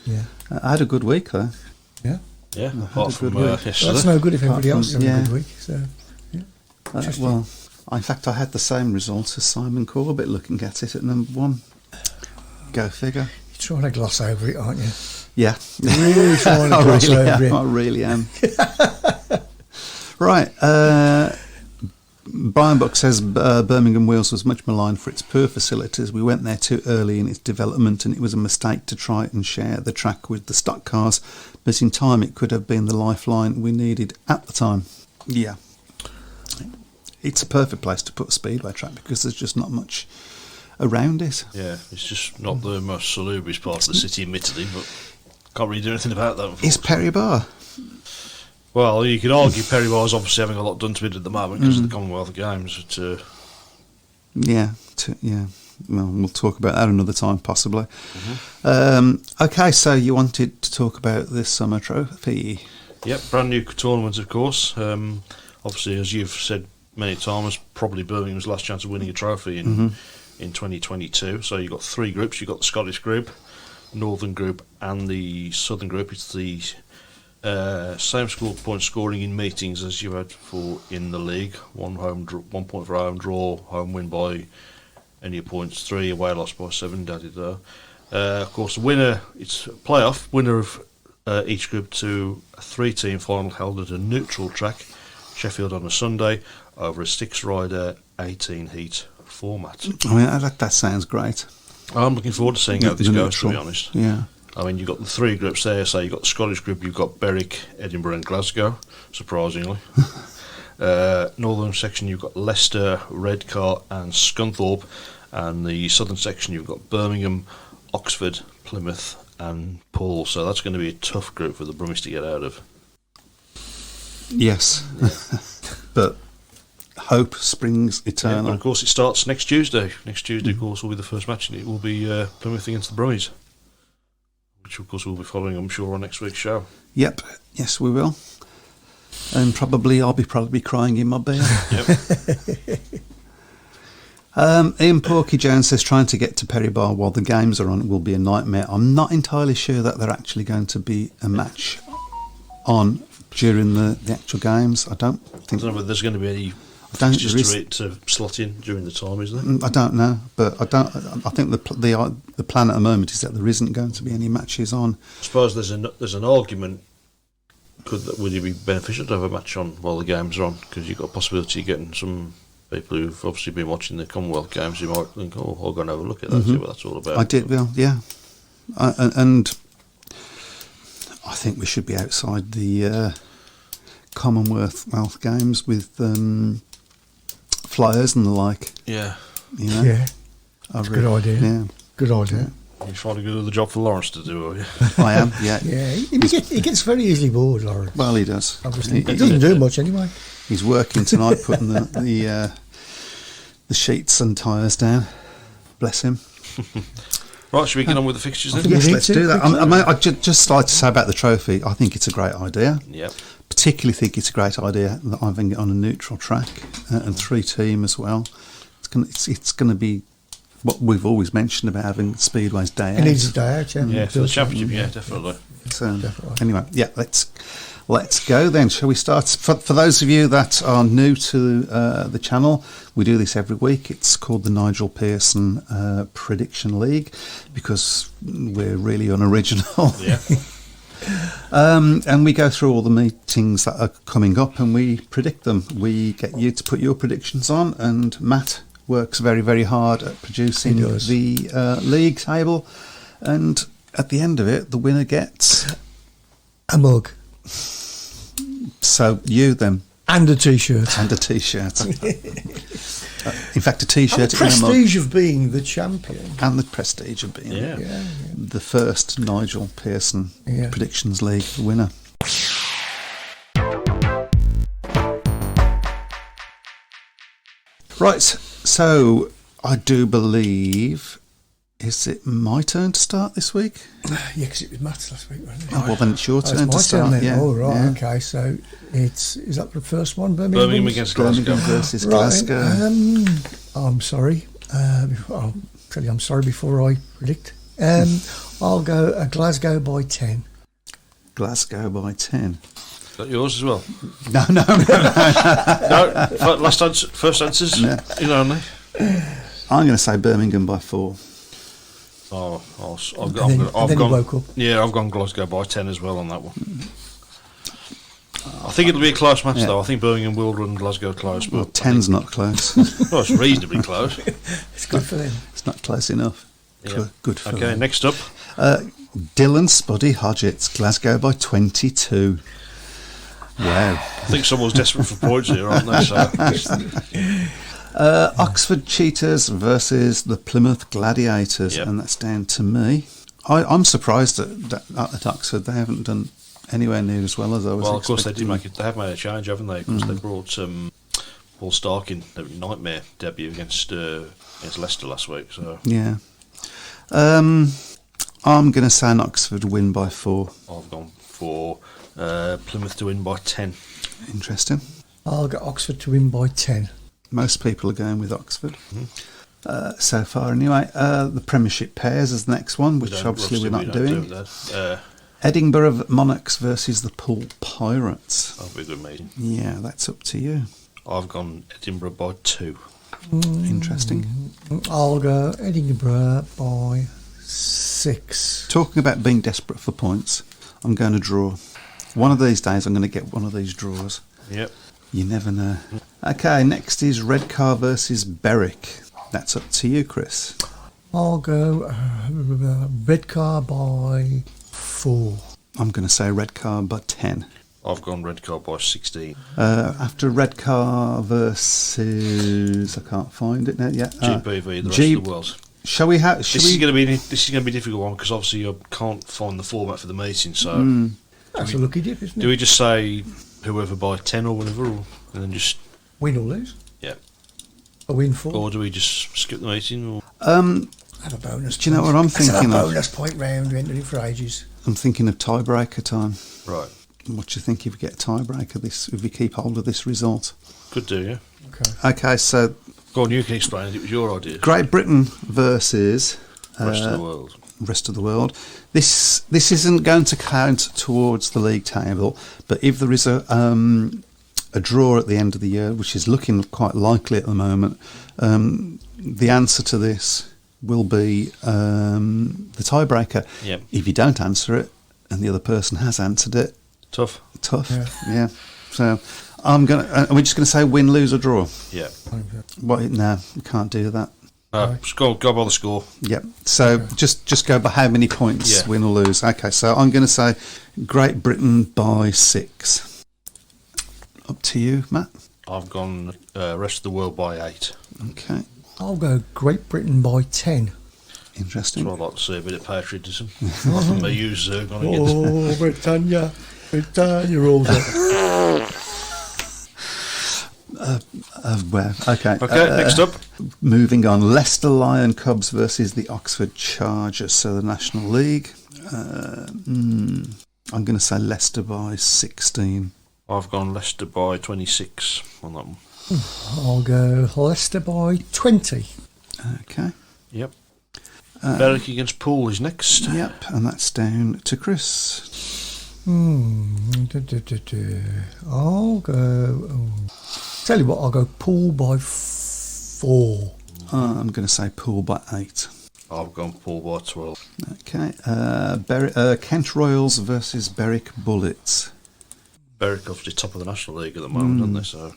Yeah. I had a good week, though. Yeah. Yeah, apart from Well, yesterday. that's no good if everybody else is having a good week. So, Well, in fact, I had the same results as Simon Corbett looking at it at number 1. Go figure. You're trying to gloss over it, aren't you? Yeah. Really trying to gloss over it. I really am. Right. Brian Buck says Birmingham Wheels was much maligned for its poor facilities. We went there too early in its development, and it was a mistake to try and share the track with the stock cars. But in time, it could have been the lifeline we needed at the time. Yeah. It's a perfect place to put a speedway track because there's just not much around it. Yeah, it's just not the most salubrious part of the city, admittedly, but can't really do anything about that. Is Perry Bar? Well, you could argue Perry Bar's obviously having a lot done to it at the moment because of the Commonwealth Games. But, yeah. Well, we'll talk about that another time, possibly. Okay, so you wanted to talk about this Summer Trophy. Yep, brand new tournament, of course. Obviously, as you've said many times, probably Birmingham's last chance of winning a trophy in 2022. So you've got 3 groups. You've got the Scottish group, Northern group, and the Southern group. It's the same point scoring in meetings as you had in the league. 1 point for a home draw, home win by any points, 3 away loss by 7. Of course, the winner, it's a playoff. Winner of each group to a 3-team final held at a neutral track, Sheffield on a Sunday, over a 6-rider 18-heat format. I mean, that sounds great. I'm looking forward to seeing how this goes, to be honest. Yeah. I mean, you've got the 3 groups there. So you've got the Scottish group, you've got Berwick, Edinburgh and Glasgow, surprisingly. Northern section, you've got Leicester, Redcar and Scunthorpe. And the southern section, you've got Birmingham, Oxford, Plymouth and Poole. So that's going to be a tough group for the Brummies to get out of. Yes. But hope springs eternal. And of course, it starts next Tuesday. Next Tuesday, of course, will be the first match, and it will be Plymouth against the Brummies, which, of course, we'll be following, I'm sure, on next week's show. Yep. Yes, we will. And I'll be crying in my beer. Yep. Ian Porky Jones says trying to get to Perry Bar while the games are on will be a nightmare. I'm not entirely sure that they're actually going to be a match on during the actual games. I don't know whether there's going to be any fixtures to slot in during the time, is there? I don't know, but I think the plan at the moment is that there isn't going to be any matches on. I suppose there's an argument. Would it be beneficial to have a match on while the games are on? Because you've got a possibility of getting some people who've obviously been watching the Commonwealth Games who might think, I'll go and have a look at that, see what that's all about. I did, well, yeah. And I think we should be outside the Commonwealth Games with flyers and the like. Yeah. You know? Yeah. That's a good idea. Yeah. Good idea. You're trying to do the job for Lawrence to do, are you? I am, yeah. Yeah, he gets very easily bored, Lawrence. Well, he does. Obviously, he doesn't do much anyway. He's working tonight, putting the sheets and tyres down. Bless him. Right, should we get on with the fixtures then? Yes, let's do that. I'd just like to say about the trophy, I think it's a great idea. Yep. Particularly think it's a great idea that having it on a neutral track and 3-team as well. It's going to be what we've always mentioned about having Speedway's day out. It needs a day out, yeah. Yeah, for the championship, yeah, definitely. So, Definitely. anyway, yeah, let's go then. Shall we start? For those of you that are new to the channel, we do this every week. It's called the Nigel Pearson Prediction League because we're really unoriginal. Yeah. And we go through all the meetings that are coming up and we predict them. We get you to put your predictions on, and Matt works very, very hard at producing the league table. And at the end of it, the winner gets A mug. So you then. And a T-shirt. And a T-shirt. In fact, a T-shirt. And the prestige of being the champion. And the prestige of being the first Nigel Pearson Predictions League winner. Right, so I do believe... Is it my turn to start this week? Yeah, because it was Matt's last week, wasn't it? Oh, well, then it's your turn to start. Turn, yeah. Oh, right, yeah. okay. So is that the first one? Birmingham against Glasgow. Versus right. Glasgow. I'm sorry. I'll tell you I'm sorry before I predict. I'll go Glasgow by 10. Glasgow by 10. Is that yours as well? No. No, first answers, No. only. I'm going to say Birmingham by 4. I've woke up. Yeah, I've gone Glasgow by 10 as well on that one. I think it'll be a close match though. I think Birmingham will run Glasgow close. But Well, 10's not close. well, it's reasonably close. It's good for them. It's not close enough. Yeah. Good for Okay, them. next up. Dylan Spuddy Hodgetts, Glasgow by 22. Wow. I think someone's desperate for points here, aren't they? So. Oxford Cheetahs versus the Plymouth Gladiators, and that's down to me. I'm surprised that at Oxford they haven't done anywhere near as well as I was expecting. Well, of course they did make it. They have made a change, haven't they? Because they brought Paul Stark in a nightmare debut against Leicester last week. So yeah, I'm going to say an Oxford win by 4. I've gone for Plymouth to win by 10. Interesting. I'll get Oxford to win by 10. Most people are going with Oxford so far. Anyway, the Premiership pairs is the next one, which obviously we're not doing. Edinburgh Monarchs versus the Poole Pirates. That'll be a good meeting. Yeah, that's up to you. I've gone Edinburgh by 2. Interesting. I'll go Edinburgh by 6. Talking about being desperate for points, I'm going to draw. One of these days I'm going to get one of these draws. Yep. You never know. Okay, next is Redcar versus Berwick. That's up to you, Chris. I'll go Redcar by 4. I'm going to say Redcar by 10. I've gone Redcar by 16. After Redcar versus... I can't find it now yet. GPV, the rest of the world. Shall we have... This is going to be a difficult one because obviously I can't find the format for the meeting. So That's a lucky dip, isn't it? do we just say whoever by 10 or whatever, and then just win or lose? Yeah. A win 4? Or do we just skip the meeting? Or Have a bonus. Do you know what I'm thinking Have a of? bonus point round. We haven't done it for ages. I'm thinking of tiebreaker time. Right. What do you think if we get a tiebreaker, if we keep hold of this result? Could do, yeah. Okay, so... Go on, you can explain it. It was your idea. Great Britain versus... Rest of the world. Rest of the world. This isn't going to count towards the league table, but if there is a draw at the end of the year, which is looking quite likely at the moment, the answer to this will be the tiebreaker. Yep. If you don't answer it and the other person has answered it, Tough. Yeah. So we're just going to say win, lose or draw. Yeah. What? No, we can't do that. Just go by the score. Yep. So just go by how many points, win or lose. Okay, so I'm going to say Great Britain by 6. Up to you, Matt. I've gone rest of the world by 8. Okay. I'll go Great Britain by 10. Interesting. So I'd like to see a bit of patriotism. They use gone against. Oh, Britannia rules it. Well, okay. Okay, next up. Moving on, Leicester Lion Cubs versus the Oxford Chargers, so the National League. I'm going to say Leicester by 16. I've gone Leicester by 26 on that one. I'll go Leicester by 20. Okay. Yep. Berwick against Poole is next. Yep, and that's down to Chris. I'll go. Tell you what, I'll go Poole by 4. I'm going to say Poole by 8. I've gone Poole by 12. Okay. Kent Royals versus Berwick Bullets. Berwick obviously top of the National League at the moment, aren't they? So.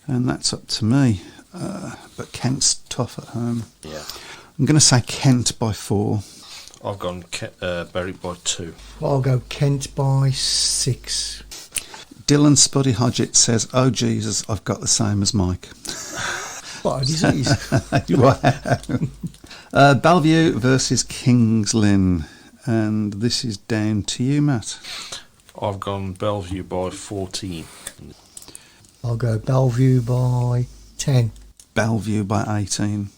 And that's up to me. But Kent's tough at home. Yeah. I'm going to say Kent by 4. I've gone Berwick by 2. I'll go Kent by 6. Dylan Spuddy Hodgett says, "Oh Jesus, I've got the same as Mike." What a disease. Wow. Bellevue versus Kings Lynn, and this is down to you, Matt. I've gone Bellevue by 14. I'll go Bellevue by 10. Bellevue by 18.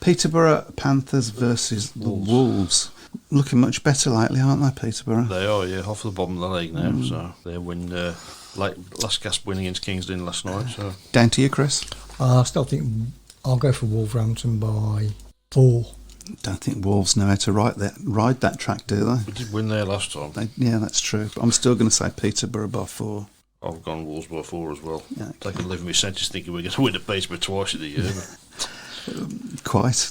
Peterborough Panthers versus the Wolves. Looking much better lately, aren't they, Peterborough? They are, yeah, off the bottom of the league now. So they win last gasp win against Kingston last night. So Down to you, Chris. I still think I'll go for Wolverhampton by 4. Don't think Wolves know how to ride that track, do they? we did win there last time. Yeah, that's true. But I'm still going to say Peterborough by 4. I've gone Wolves by 4 as well. Yeah, I can live in my senses thinking we're going to win at Peterborough twice in the year. Quite.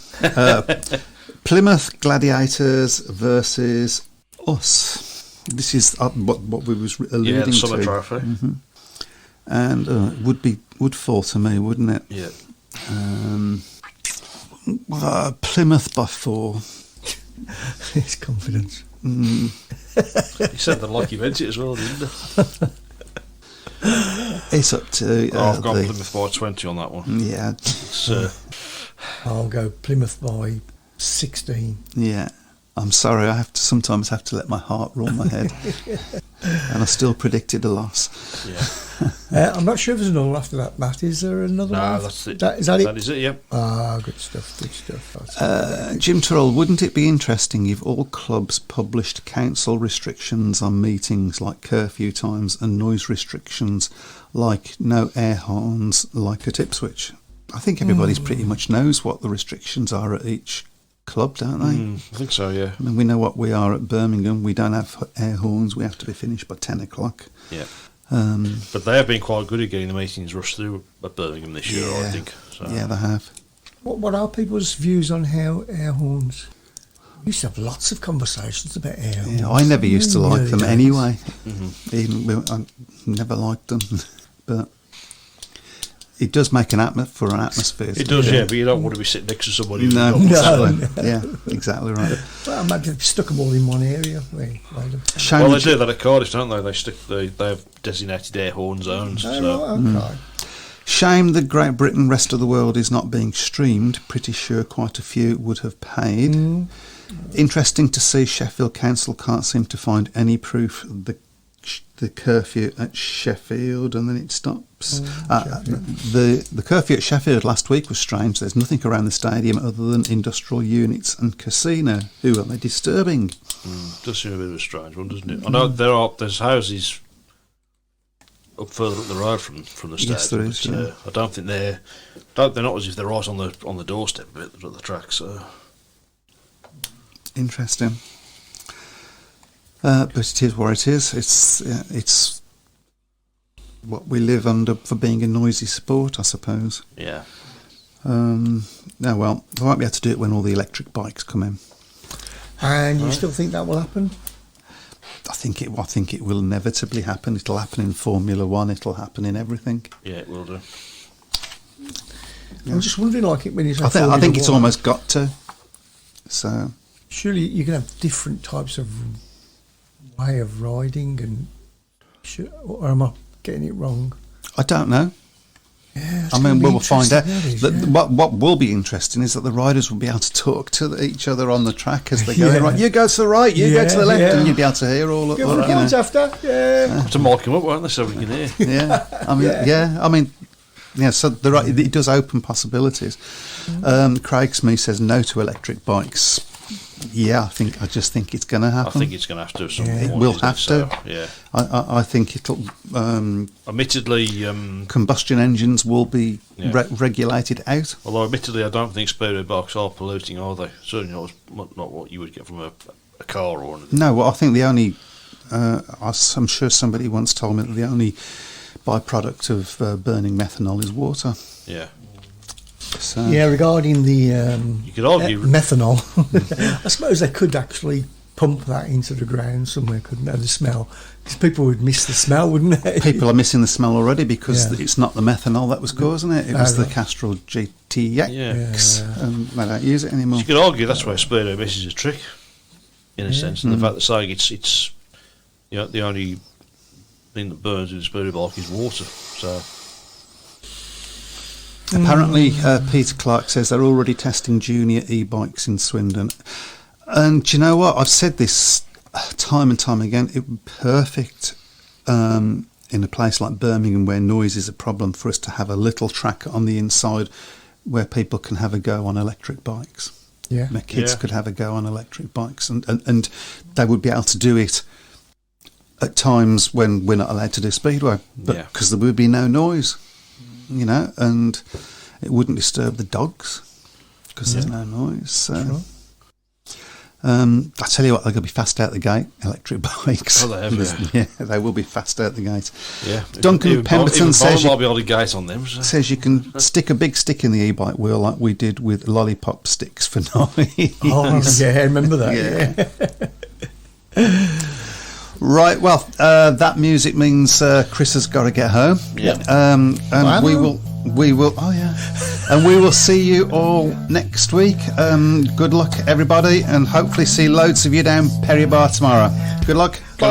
Plymouth Gladiators versus us. This is what we was alluding Yeah, the summer to. trophy. Mm-hmm. And would fall to me, wouldn't it? Yeah. Plymouth by 4. His confidence. He said that like he meant it as well, didn't he? It's up to. I've gone Plymouth by 20 on that one. Yeah. I'll go Plymouth by 16. Yeah. I'm sorry, I sometimes have to let my heart rule my head. And I still predicted a loss. Yeah. I'm not sure if there's another one after that, Matt. Is there another one? No, that's it. Is that it? That is it, yep. Good stuff, good stuff. Jim Turrell, wouldn't it be interesting if all clubs published council restrictions on meetings like curfew times and noise restrictions like no air horns like at Ipswich? I think everybody's pretty much knows what the restrictions are at each club, don't they? I think so, yeah. I mean, we know what we are at Birmingham. We don't have air horns. We have to be finished by 10 o'clock. Yeah. But they have been quite good at getting the meetings rushed through at Birmingham this year, I think. So. Yeah, they have. What are people's views on how air horns? We used to have lots of conversations about air horns. Yeah, I never used to like them anyway. Mm-hmm. I never liked them. But it does make an atmosphere. It does, yeah, but you don't want to be sitting next to somebody. No, who's not- exactly. Yeah, exactly right. Well, I imagine they've stuck them all in one area. Shame Well, they that do that at Cardiff, don't they? They have designated air horn zones. So. Okay. Shame that Great Britain, rest of the world is not being streamed. Pretty sure quite a few would have paid. Interesting to see Sheffield Council can't seem to find any proof of the curfew at Sheffield, and then it stops. The curfew at Sheffield last week was strange. There's nothing around the stadium other than industrial units and casino. Who are they disturbing? Does seem a bit of a strange one, doesn't it? I know there's houses up further up the road from the stadium. Yes, there is. But, Yeah. I don't think they're not as if they're right on the doorstep of the track. So Interesting. But it is what it is. It's what we live under for being a noisy sport, I suppose. yeah. Well, I won't be able to do it when all the electric bikes come in. And you still think that will happen? I think it will inevitably happen. It'll happen in Formula One. It'll happen in everything. Yeah, it will do. I'm just wondering, like, when you say I think it's Formula One, almost got to. So surely you can have different types of way of riding, and or am I getting it wrong? I don't know. Yeah, I mean, we'll find out. interesting, What will be interesting is that the riders will be able to talk to each other on the track as they go. Yeah. Right, you go to the right, you go to the left, and you'll be able to hear all. Give them points after. Yeah. Have to mark him up, won't they, so we can hear? So it does open possibilities. Craig Smith says no to electric bikes. Yeah, I just think it's going to happen. I think it's going to have to. At some It point, will isn't have it? So, to. yeah. I think it'll. Admittedly, Combustion engines will be Yeah. regulated out. although admittedly, I don't think Speedway bikes are polluting, are they? Certainly not what you would get from a car or anything. No, well, I think the only. I'm sure somebody once told me that the only byproduct of burning methanol is water. Yeah. So, Yeah, regarding the You could argue. methanol, I suppose they could actually pump that into the ground somewhere, couldn't they? The smell, because people would miss the smell, wouldn't they? people are missing the smell already because Yeah. it's not the methanol that was causing it. It was the right. Castrol GTX. Yeah. They don't use it anymore. You could argue that's where Speedo misses a trick, in a sense, and the fact that saying it's the only thing that burns in a Speedo bike is water. So Apparently, Peter Clark says they're already testing junior e-bikes in Swindon. And do you know what? I've said this time and time again. It would be perfect in a place like Birmingham where noise is a problem for us to have a little track on the inside where people can have a go on electric bikes. Yeah. Their kids Yeah. could have a go on electric bikes and they would be able to do it at times when we're not allowed to do Speedway. But Yeah. because there would be no noise, and it wouldn't disturb the dogs because there's no noise. So. Sure. I tell you what, they're going to be fast out the gate, electric bikes. Oh, they have, Yeah, they will be fast out the gate. yeah, Duncan Pemberton says I'll be able to gate on them. So. Says you can stick a big stick in the e-bike wheel like we did with lollipop sticks for noise. Oh, yeah, I remember that. Yeah. Right, well, that music means Chris has got to get home. Yeah. And Wow. we will, oh yeah, and we will see you all next week. Good luck, everybody, and hopefully see loads of you down Perry Bar tomorrow. Good luck. Bye.